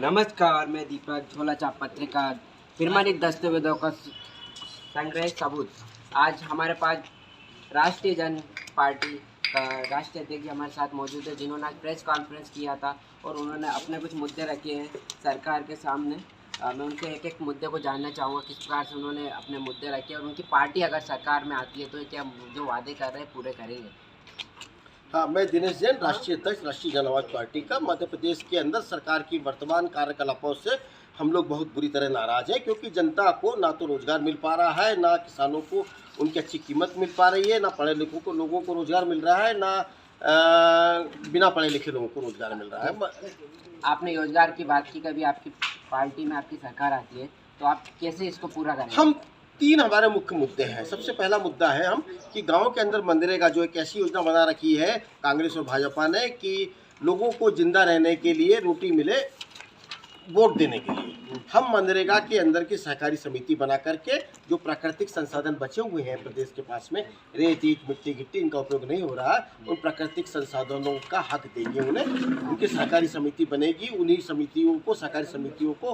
नमस्कार, मैं दीपक झोला चाप पत्रकार प्रमाणित दस्तावेजों का संग्रह सबूत। आज हमारे पास राष्ट्रीय जन पार्टी का राष्ट्रीय अध्यक्ष हमारे साथ मौजूद है, जिन्होंने आज प्रेस कॉन्फ्रेंस किया था और उन्होंने अपने कुछ मुद्दे रखे हैं सरकार के सामने। मैं उनके एक एक मुद्दे को जानना चाहूँगा, किस प्रकार से उन्होंने अपने मुद्दे रखे और उनकी पार्टी अगर सरकार में आती है तो क्या जो वादे कर रहे हैं पूरे करेंगे। हाँ, मैं दिनेश जैन, राष्ट्रीय अध्यक्ष राष्ट्रीय जनआवाज पार्टी का। मध्य प्रदेश के अंदर सरकार की वर्तमान कार्यकलापों से हम लोग बहुत बुरी तरह नाराज हैं, क्योंकि जनता को ना तो रोजगार मिल पा रहा है, ना किसानों को उनकी अच्छी कीमत मिल पा रही है, ना पढ़े लिखों को लोगों को रोजगार मिल रहा है, ना बिना पढ़े लिखे लोगों को रोजगार मिल रहा है। आपने रोजगार की बात की, कभी आपकी पार्टी में आपकी सरकार आती है तो आप कैसे इसको पूरा करेंगे। हम तीन हमारे मुख्य मुद्दे हैं। सबसे पहला मुद्दा है हम कि गांव के अंदर मनरेगा जो एक ऐसी योजना बना रखी है कांग्रेस और भाजपा ने कि लोगों को जिंदा रहने के लिए रोटी मिले वोट देने के लिए हम मनरेगा के अंदर की सहकारी समिति बना करके जो प्राकृतिक संसाधन बचे हुए हैं प्रदेश के पास में, रेत ईंट मिट्टी गिट्टी इनका उपयोग नहीं हो रहा है, उन प्राकृतिक संसाधनों का हक देंगे उन्हें। उनकी सहकारी समिति बनेगी, उन्हीं समितियों को सहकारी समितियों को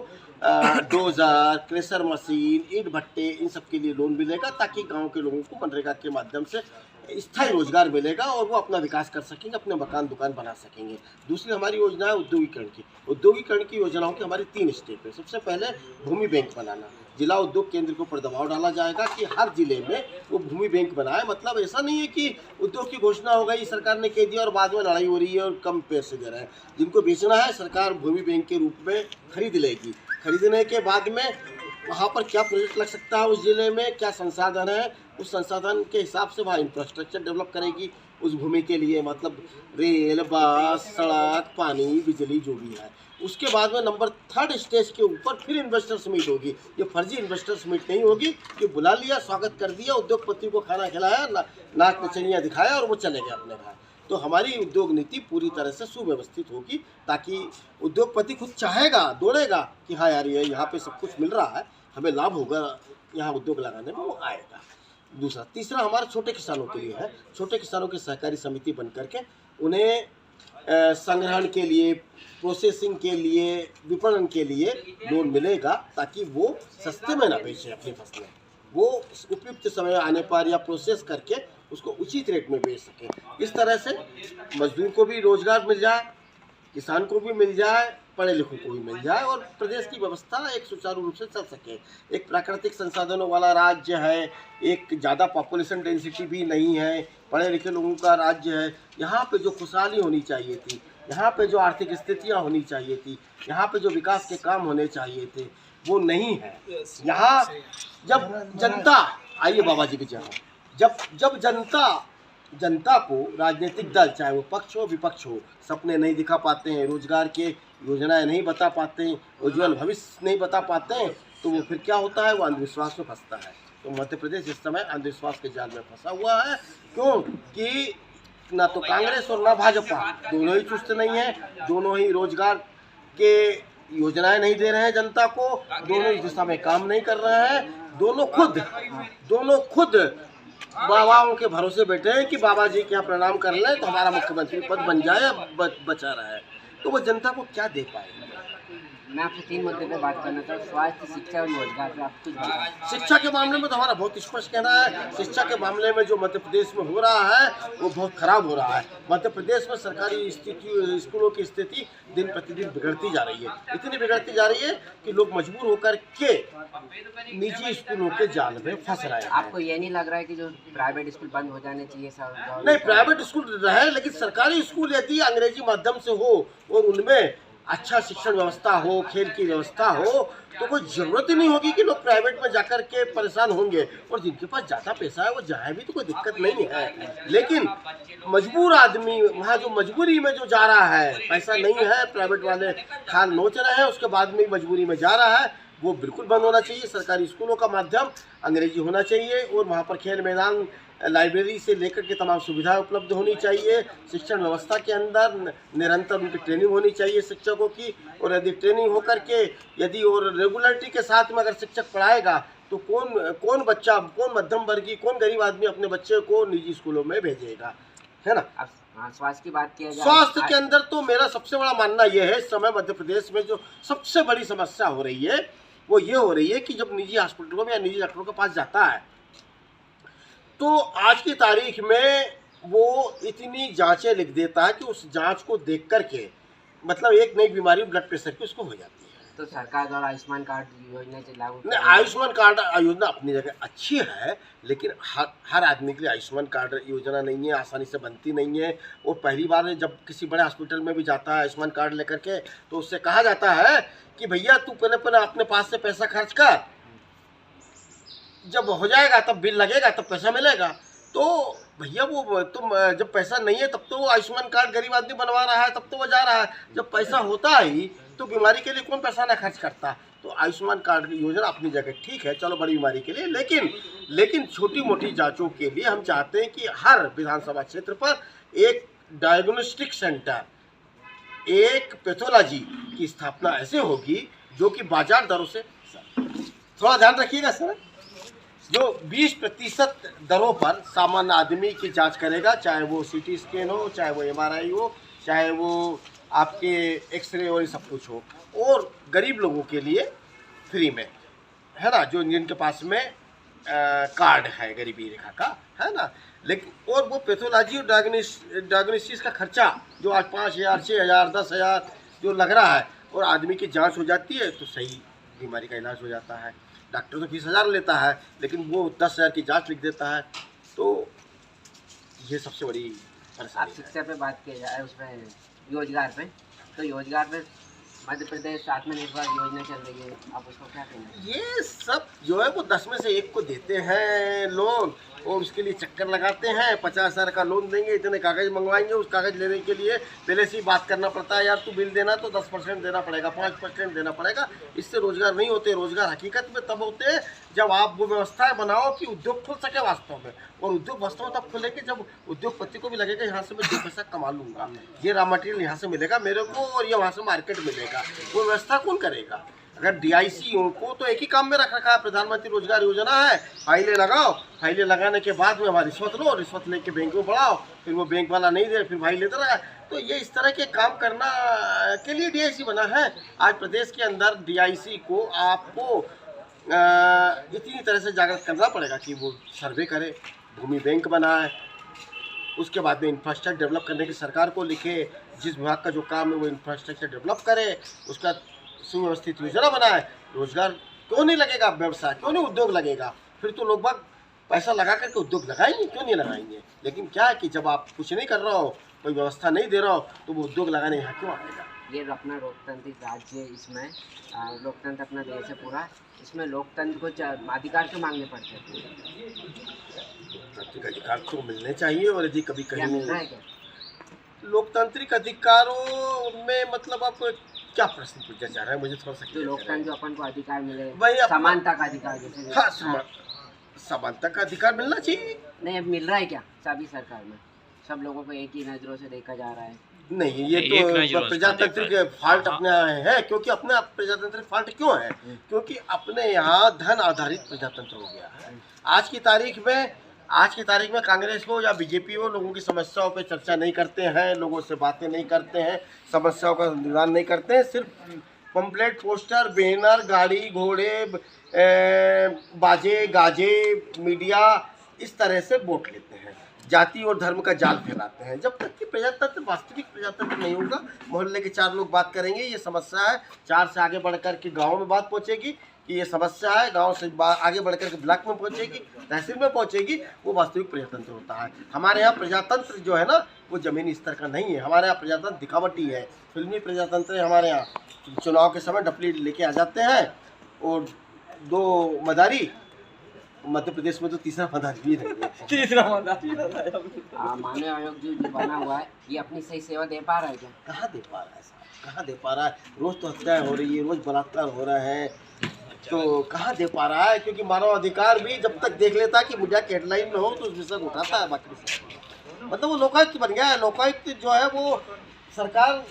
डोजर, क्रेशर मशीन, ईंट भट्टे इन सब के लिए लोन मिलेगा, ताकि गाँव के लोगों को मनरेगा के माध्यम से स्थायी रोजगार मिलेगा और वो अपना विकास कर सकेंगे, अपने मकान दुकान बना सकेंगे। दूसरी हमारी योजना है औद्योगिकरण की। औद्योगिकरण की योजनाओं की हमारी 3 स्टेप है। सबसे पहले भूमि बैंक बनाना। जिला उद्योग केंद्र के ऊपर दबाव डाला जाएगा कि हर जिले में वो भूमि बैंक बनाए। मतलब ऐसा नहीं है कि उद्योग की घोषणा हो गई, सरकार ने कह दिया और बाद में लड़ाई हो रही है और कम पैसे दे रहे हैं। जिनको बेचना है सरकार भूमि बैंक के रूप में खरीद लेगी। खरीदने के बाद में वहाँ पर क्या प्रोजेक्ट लग सकता है, उस जिले में क्या संसाधन है, उस संसाधन के हिसाब से वहाँ इंफ्रास्ट्रक्चर डेवलप करेगी उस भूमि के लिए। मतलब रेल, बस, सड़क, पानी, बिजली जो भी है। उसके बाद में नंबर 3 स्टेज के ऊपर फिर इन्वेस्टर्स मीट होगी। ये फर्जी इन्वेस्टर्स मीट नहीं होगी कि बुला लिया, स्वागत कर दिया, उद्योगपति को खाना खिलाया, नाक नचनियाँ दिखाया और वो चले गए अपने घर। तो हमारी उद्योग नीति पूरी तरह से सुव्यवस्थित होगी, ताकि उद्योगपति खुद चाहेगा, दौड़ेगा कि हाँ यार ये यहाँ पे सब कुछ मिल रहा है, हमें लाभ होगा यहाँ उद्योग लगाने में, वो आएगा। दूसरा तीसरा हमारे छोटे किसानों के लिए है। छोटे किसानों की सहकारी समिति बन करके उन्हें संग्रहण के लिए, प्रोसेसिंग के लिए, विपणन के लिए लोन मिलेगा, ताकि वो सस्ते में ना बेचें अपनी फसलें, वो उपयुक्त समय आने पर या प्रोसेस करके उसको उचित रेट में बेच सके। इस तरह से मजदूर को भी रोजगार मिल जाए, किसान को भी मिल जाए, पढ़े लिखों को भी मिल जाए और प्रदेश की व्यवस्था एक सुचारू रूप से चल सके। एक प्राकृतिक संसाधनों वाला राज्य है, एक ज़्यादा पॉपुलेशन डेंसिटी भी नहीं है, पढ़े लिखे लोगों का राज्य है। यहाँ पे जो खुशहाली होनी चाहिए थी, यहाँ पे जो आर्थिक स्थितियाँ होनी चाहिए थी, यहाँ पे जो विकास के काम होने चाहिए थे, वो नहीं है। यहाँ जब जनता, आइए बाबा जी की जगह, जब जनता को राजनीतिक दल, चाहे वो पक्ष हो विपक्ष हो, सपने नहीं दिखा पाते हैं, रोजगार के योजनाएं नहीं बता पाते हैं, उज्ज्वल भविष्य नहीं बता पाते हैं, तो वो फिर क्या होता है, वो अंधविश्वास में फंसता है। तो मध्य प्रदेश इस समय अंधविश्वास के जाल में फंसा हुआ है। क्यों कि ना तो कांग्रेस और ना भाजपा, दोनों ही चुस्त नहीं है, दोनों ही रोजगार के योजनाएं नहीं दे रहे हैं जनता को, दोनों इस दिशा में काम नहीं कर रहे हैं, दोनों खुद बाबाओं के भरोसे बैठे हैं कि बाबा जी के यहाँ प्रणाम कर लें तो हमारा मुख्यमंत्री पद बन जाए, बचा रहा है। तो वो जनता को क्या दे पाएंगे। मैं आपसे 3 मुद्दे पे बात करना था, स्वास्थ्य, शिक्षा और रोजगार पे आप कुछ बताएं। शिक्षा के मामले में तो हमारा बहुत स्पष्ट कहना है। शिक्षा के मामले में जो मध्य प्रदेश में हो रहा है वो बहुत खराब हो रहा है। मध्य प्रदेश में सरकारी स्कूलों की स्थिति दिन प्रतिदिन बिगड़ती जा रही है। इतनी बिगड़ती जा रही है कि लोग मजबूर होकर के निजी स्कूलों के जाल में फंस रहे हैं। आपको ये नहीं लग रहा है कि जो प्राइवेट स्कूल बंद हो जाने चाहिए सर? नहीं, प्राइवेट स्कूल रहे, लेकिन सरकारी स्कूल यदि अंग्रेजी माध्यम से हो और उनमें अच्छा शिक्षण व्यवस्था हो, खेल की व्यवस्था हो, तो कोई ज़रूरत ही नहीं होगी कि लोग प्राइवेट में जाकर के परेशान होंगे। और जिनके पास ज़्यादा पैसा है वो जाए भी तो कोई दिक्कत नहीं है। लेकिन मजबूर आदमी वहाँ जो मजबूरी में जो जा रहा है, पैसा नहीं है, प्राइवेट वाले खाल नोच रहे हैं, उसके बाद में मजबूरी में जा रहा है, वो बिल्कुल बंद होना चाहिए। सरकारी स्कूलों का माध्यम अंग्रेजी होना चाहिए और वहाँ पर खेल मैदान, लाइब्रेरी से लेकर के तमाम सुविधाएं उपलब्ध होनी चाहिए। शिक्षण व्यवस्था के अंदर निरंतर उनकी ट्रेनिंग होनी चाहिए शिक्षकों की, और यदि ट्रेनिंग होकर के यदि और रेगुलरिटी के साथ में अगर शिक्षक पढ़ाएगा तो कौन बच्चा, कौन मध्यम वर्गीय, कौन गरीब आदमी अपने बच्चे को निजी स्कूलों में भेजेगा, है ना। हाँ, स्वास्थ्य की बात किया जाए, स्वास्थ्य के अंदर तो मेरा सबसे बड़ा मानना यह है, इस समय मध्य प्रदेश में जो सबसे बड़ी समस्या हो रही है वो ये हो रही है कि जब निजी हॉस्पिटलों में या निजी डॉक्टरों के पास जाता है तो आज की तारीख में वो इतनी जांचें लिख देता है कि उस जांच को देख करके मतलब एक नई बीमारी ब्लड प्रेशर की उसको हो जाती है। तो सरकार द्वारा आयुष्मान कार्ड योजना से लागू नहीं, आयुष्मान कार्ड योजना अपनी जगह अच्छी है, लेकिन हर आदमी के लिए आयुष्मान कार्ड योजना नहीं है, आसानी से बनती नहीं है। और पहली बार जब किसी बड़े हॉस्पिटल में भी जाता है आयुष्मान कार्ड लेकर के तो उससे कहा जाता है कि भैया तू पहले अपने पास से पैसा खर्च कर, जब हो जाएगा तब बिल लगेगा तब पैसा मिलेगा। तो भैया वो तुम जब पैसा नहीं है तब तो वो आयुष्मान कार्ड गरीब आदमी बनवा रहा है, तब तो वो जा रहा है, जब पैसा होता ही तो बीमारी के लिए कौन पैसा ना खर्च करता। तो आयुष्मान कार्ड की योजना अपनी जगह ठीक है, चलो बड़ी बीमारी के लिए, लेकिन छोटी मोटी जांचों के लिए हम चाहते हैं कि हर विधानसभा क्षेत्र पर एक डायग्नोस्टिक सेंटर, एक पैथोलॉजी की स्थापना ऐसे होगी जो कि बाजार दरों से, थोड़ा ध्यान रखिएगा सर, जो 20% दरों पर सामान्य आदमी की जांच करेगा, चाहे वो सीटी स्कैन हो, चाहे वो MRI हो, चाहे वो आपके एक्सरे और ये सब कुछ हो, और गरीब लोगों के लिए फ्री में, है ना, जो जिनके पास में कार्ड है गरीबी रेखा का, है ना। लेकिन और वो पैथोलॉजी और डायग्नोसिस का खर्चा जो आज 5,000, 6,000, 10,000 जो लग रहा है, और आदमी की जांच हो जाती है तो सही बीमारी का इलाज हो जाता है। डॉक्टर तो 20,000 लेता है लेकिन वो 10,000 की जांच लिख देता है। तो ये सबसे बड़ी परेशानी आप शिक्षा पे बात किया जाए, उसमें रोजगार पे, तो रोजगार पे मध्य प्रदेश आत्मनिर्भर योजना चल रही है, आप उसको क्या कहेंगे? ये सब जो है वो 10 में से 1 को देते हैं लोग, और उसके लिए चक्कर लगाते हैं। 50,000 का लोन देंगे, इतने कागज मंगवाएंगे, उस कागज लेने के लिए पहले से ही बात करना पड़ता है, यार तू बिल देना तो 10% देना पड़ेगा, 5% देना पड़ेगा। इससे रोजगार नहीं होते। रोजगार हकीकत में तब होते हैं जब आप वो व्यवस्थाएं बनाओ कि उद्योग खुल सके वास्तव में, और उद्योग वास्तव में तब खुलेंगे जब उद्योगपति को भी लगेगा यहाँ से मैं 2 पैसा कमा लूंगा, ये रॉ मटेरियल यहाँ से मिलेगा मेरे को और ये वहाँ से मार्केट मिलेगा। वो व्यवस्था कौन करेगा? अगर DIC को तो एक ही काम में रख रखा है, प्रधानमंत्री रोजगार योजना है, फाइलें लगाओ, फाइलें लगाने के बाद में हमारी रिश्वत लो, रिश्वत लेके बैंक में बढ़ाओ, फिर वो बैंक वाला नहीं दे, फिर फाइल लेता रहा। तो ये इस तरह के काम करना के लिए DIC बना है। आज प्रदेश के अंदर DIC को आपको इतनी तरह से जागृत करना पड़ेगा कि वो सर्वे करे, भूमि बैंक बनाए, उसके बाद में इंफ्रास्ट्रक्चर डेवलप करने की सरकार को लिखे, जिस विभाग का जो काम है वो इंफ्रास्ट्रक्चर डेवलप करे, उसका सुव्यवस्थित योजना बनाए। रोजगार क्यों नहीं लगेगा, व्यवसाय क्यों नहीं उद्योग लगेगा? फिर तो लोग बाग पैसा लगा करके उद्योग लगाएंगे, क्यों नहीं लगाएंगे? लेकिन क्या है कि जब आप कुछ नहीं कर रहे हो, कोई व्यवस्था नहीं दे रहा हो, तो वो उद्योग लगाने यहाँ क्यों आएगा? ये अपना लोकतांत्रिक राज्य, इसमें लोकतंत्र अपना देश है पूरा, इसमें लोकतंत्र को अधिकार क्यों मांगने पड़ते हैं? लोकतांत्रिक अधिकार तो मिलने चाहिए, और यदि कभी क्या कहीं मिलना है क्या? लोकतांत्रिक अधिकारों में मतलब आप क्या प्रश्न पूछना चाह रहे हैं? मुझे थोड़ा सा जो लोकतंत्र जो अपन को अधिकार मिले, भाई समानता का अधिकार, जैसे हाँ, समानता का अधिकार मिलना चाहिए। नहीं, अब मिल रहा है क्या सभी सरकार में? सब लोगों को एक ही नजरों से देखा जा रहा है। नहीं, ये तो प्रजातांत्रिक फॉल्ट अपने यहाँ है। क्योंकि अपने प्रजातांत्रिक फॉल्ट क्यों है? क्योंकि अपने यहाँ धन आधारित प्रजातंत्र हो गया है। आज की तारीख में कांग्रेस हो या बीजेपी हो, लोगों की समस्याओं पे चर्चा नहीं करते हैं, लोगों से बातें नहीं करते हैं, समस्याओं का निदान नहीं करते हैं। सिर्फ पंपलेट, पोस्टर, बैनर, गाड़ी घोड़े, बाजे गाजे, मीडिया, इस तरह से वोट लेते हैं, जाति और धर्म का जाल फैलाते हैं। जब तक कि प्रजातंत्र, वास्तविक प्रजातंत्र नहीं होगा, मोहल्ले के 4 लोग बात करेंगे, ये समस्या है, 4 से आगे बढ़कर के गाँव में बात पहुँचेगी कि ये समस्या है, गांव से आगे बढ़कर के ब्लॉक में पहुंचेगी, तहसील में पहुंचेगी, वो वास्तविक प्रजातंत्र होता है। हमारे यहाँ प्रजातंत्र जो है ना, वो जमीनी स्तर का नहीं है। हमारे यहाँ प्रजातंत्र दिखावटी है, फिल्मी प्रजातंत्र है। हमारे यहाँ चुनाव के समय डपली लेके आ जाते हैं, और 2 मदारी, मध्य प्रदेश में तो तीसरा मदारी भी नहीं है। तीसरा मदारी मानव आयोग जो बना हुआ है, ये अपनी सही सेवा दे पा रहा है क्या? कहाँ दे पा रहा है साहब, कहाँ दे पा रहा है? रोज तो हत्याएं हो रही है, रोज बलात्कार हो रहा है, तो कहाँ दे पा रहा है? क्योंकि मानव अधिकार भी जब तक देख लेता है कि मीडिया की हेडलाइन में हो तो उस विषय को उठाता है, बाकी मतलब वो लोकायुक्त बन गया है। लोकायुक्त जो है वो सरकार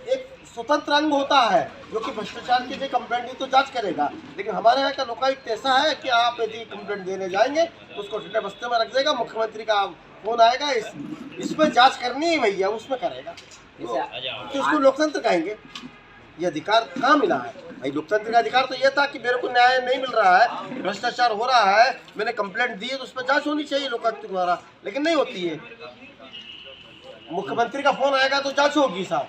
एक स्वतंत्र अंग होता है जो कि भ्रष्टाचार की कंप्लेंट दी तो जांच करेगा। लेकिन हमारे यहाँ का लोकायुक्त ऐसा है कि आप यदि कंप्लेंट देने जाएंगे तो उसको ठंडे बस्ते में रख देगा, मुख्यमंत्री का फोन आएगा, इस इसमें जांच करनी है भैया, उसमें करेगा तो उसको लोकतंत्र कहेंगे। ये अधिकार कहाँ मिला है भाई? लोकतंत्र का अधिकार तो ये था कि मेरे को न्याय नहीं मिल रहा है, भ्रष्टाचार हो रहा है, मैंने कंप्लेंट दी है तो उस पर जांच होनी चाहिए लोकतंत्र द्वारा, लेकिन नहीं होती है। मुख्यमंत्री का फोन आएगा तो जांच होगी साहब।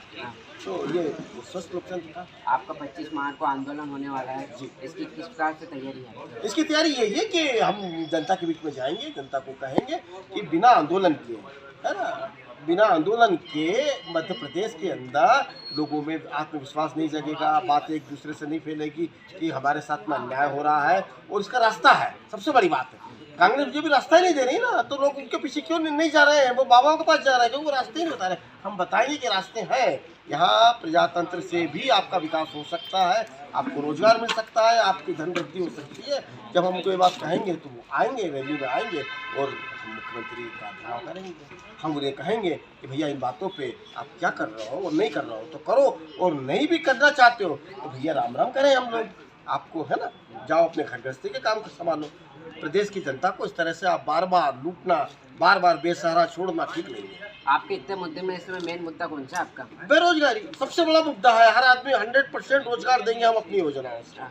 तो ये स्वस्थ लोकतंत्र था। आपका 25 मार्च को आंदोलन होने वाला है जी, इसकी किस प्रकार से तैयारी है? इसकी तैयारी यही है कि हम जनता के बीच में जाएंगे, जनता को कहेंगे कि बिना आंदोलन किए, है ना, बिना आंदोलन के मध्य प्रदेश के अंदर लोगों में आत्मविश्वास नहीं जगेगा, बात एक दूसरे से नहीं फैलेगी कि हमारे साथ में अन्याय हो रहा है। और इसका रास्ता है, सबसे बड़ी बात है, कांग्रेस मुझे भी रास्ता ही नहीं दे रही ना, तो लोग उनके पीछे क्यों नहीं जा रहे हैं? वो बाबाओं के पास जा रहे हैं क्योंकि वो रास्ते ही नहीं बता रहे। हम बताएंगे कि रास्ते हैं, यहाँ प्रजातंत्र से भी आपका विकास हो सकता है, आपको रोजगार मिल सकता है, आपकी धन वृद्धि हो सकती है। जब हम उनको ये बात कहेंगे तो वो आएंगे, रैली में आएंगे और मुख्यमंत्री का घेराव करेंगे। हम उन्हें कहेंगे कि भैया इन बातों पे आप क्या कर रहे हो और नहीं कर रहे हो तो करो, और नहीं भी करना चाहते हो तो भैया राम राम करें हम लोग आपको, है ना, जाओ अपने घर गृहस्थी के काम को संभालो। प्रदेश की जनता को इस तरह से आप बार बार लूटना, बार बार बेसहारा छोड़ना ठीक नहीं है। आपके इतने मुद्दे में इसमें मेन मुद्दा कौन सा आपका? बेरोजगारी सबसे बड़ा मुद्दा है। हर आदमी 100% रोजगार देंगे हम अपनी योजनाओं से,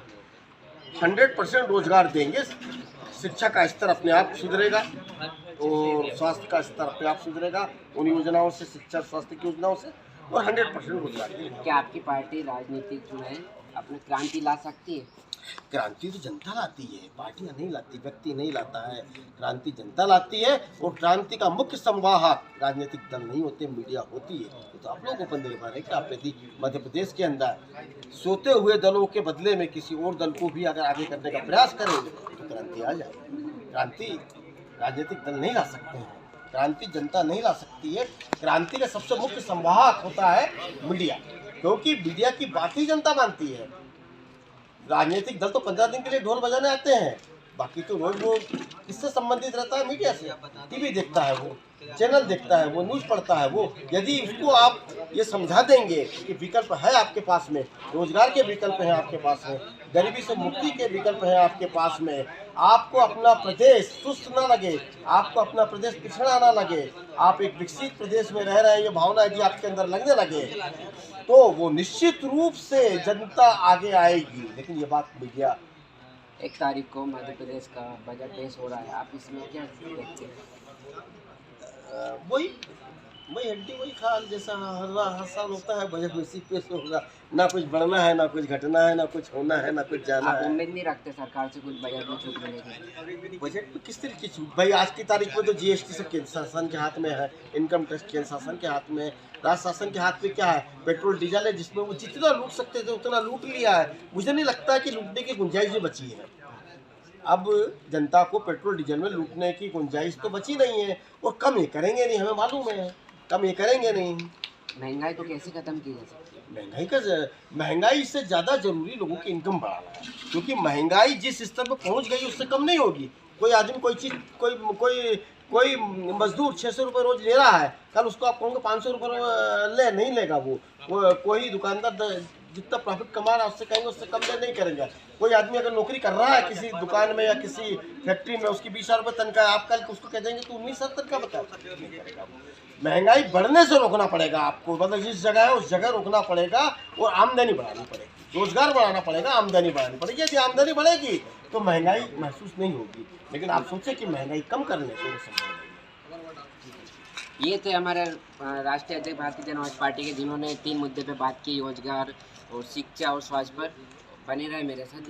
100% रोजगार देंगे। शिक्षा का स्तर अपने आप सुधरेगा और स्वास्थ्य का स्तर अपने आप सुधरेगा उन योजनाओं से, शिक्षा स्वास्थ्य की योजनाओं से, और 100% रोजगार देंगे। क्या आपकी पार्टी राजनीतिक जो है अपनी क्रांति ला सकती है? क्रांति तो जनता लाती है, पार्टियां नहीं लाती, व्यक्ति नहीं लाता है, क्रांति जनता लाती है। और क्रांति का मुख्य संवाहक राजनीतिक दल नहीं होते, मीडिया होती है। तो आप लोगों को निर्भर है कि आप यदि मध्य प्रदेश के अंदर सोते हुए दलों के बदले में किसी और दल को भी अगर आगे करने का प्रयास करेंगे तो क्रांति आ जाएगी। क्रांति राजनीतिक दल नहीं ला सकते हैं, क्रांति जनता नहीं ला सकती है। क्रांति का सबसे मुख्य संवाहक होता है मीडिया, क्योंकि मीडिया की बात ही जनता मानती है। राजनीतिक दल तो 15 दिन के लिए ढोल बजाने आते हैं, बाकी तो रोज वो किससे संबंधित रहता है? मीडिया से। टीवी देखता है वो, चैनल देखता है वो, न्यूज़ पढ़ता है वो। यदि उसको आप ये समझा देंगे कि विकल्प है आपके पास में, रोजगार के विकल्प हैं आपके पास में, गरीबी से मुक्ति के विकल्प हैं आपके पास में, आपको अपना प्रदेश सुस्त ना लगे, आपको अपना प्रदेश पिछड़ा ना लगे, आप एक विकसित प्रदेश में रह रहे हैं ये भावना यदि आपके अंदर लगने लगे तो वो निश्चित रूप से जनता आगे आएगी। लेकिन ये बात मीडिया 1 तारीख को मध्य प्रदेश का बजट पेश हो रहा है, आप इसमें क्या देखते हैं? वही हड्डी वही खाल जैसा हर साल होता है, बजट में इसी पेश होगा। ना कुछ बढ़ना है, ना कुछ घटना है, ना कुछ होना है, ना कुछ जाना आप है। उम्मीद नहीं रखते सरकार से कुछ बजट में छूट मिलेगी? बजट में किस तरह की छूट भाई? आज की तारीख में तो जीएसटी सब केंद्र शासन के हाथ में है, इनकम टैक्स केंद्र शासन के हाथ में, राज्य शासन के हाथ में क्या है? पेट्रोल डीजल है, जिसमें वो जितना लूट सकते थे उतना लूट लिया है। मुझे नहीं लगता है कि लूटने की गुंजाइश भी बची है। अब जनता को पेट्रोल डीजल में लूटने की गुंजाइश तो बची नहीं है, और कम ये करेंगे नहीं, हमें मालूम है, कम ये करेंगे नहीं। महंगाई को कैसे खत्म की जा सकती है? महंगाई से ज़्यादा जरूरी लोगों की इनकम बढ़ाना है, क्योंकि महंगाई जिस स्तर पर पहुंच गई उससे कम नहीं होगी। कोई आदमी कोई चीज़ कोई मजदूर 600 रुपये रोज ले रहा है, कल उसको आप कहोगे 500 रुपये नहीं लेगा वो। कोई दुकानदार जितना प्रॉफिट कमा रहा है उससे कहेंगे उससे कम नहीं करेंगे। कोई आदमी अगर नौकरी कर रहा है किसी दुकान में या किसी फैक्ट्री में, उसकी 20,000 रुपये तनख्वाह है, आप कल उसको कह देंगे तो 19,000 तनख्वाह बता, नहीं करेगा। महंगाई बढ़ने से रोकना पड़ेगा आपको, मतलब जिस जगह है उस जगह रोकना पड़ेगा और आमदनी बढ़ानी पड़ेगी, रोजगार बढ़ाना पड़ेगा, आमदनी बढ़ानी पड़ेगी। यदि आमदनी बढ़ेगी तो महंगाई महसूस नहीं होगी। लेकिन आप सोचें कि महंगाई कम करने से वो संभव नहीं। ये थे हमारे राष्ट्रीय अध्यक्ष भारतीय जनता पार्टी के, जिन्होंने 3 मुद्दे पे बात की, रोजगार और शिक्षा और स्वास्थ्य पर। बने रहे मेरे साथ।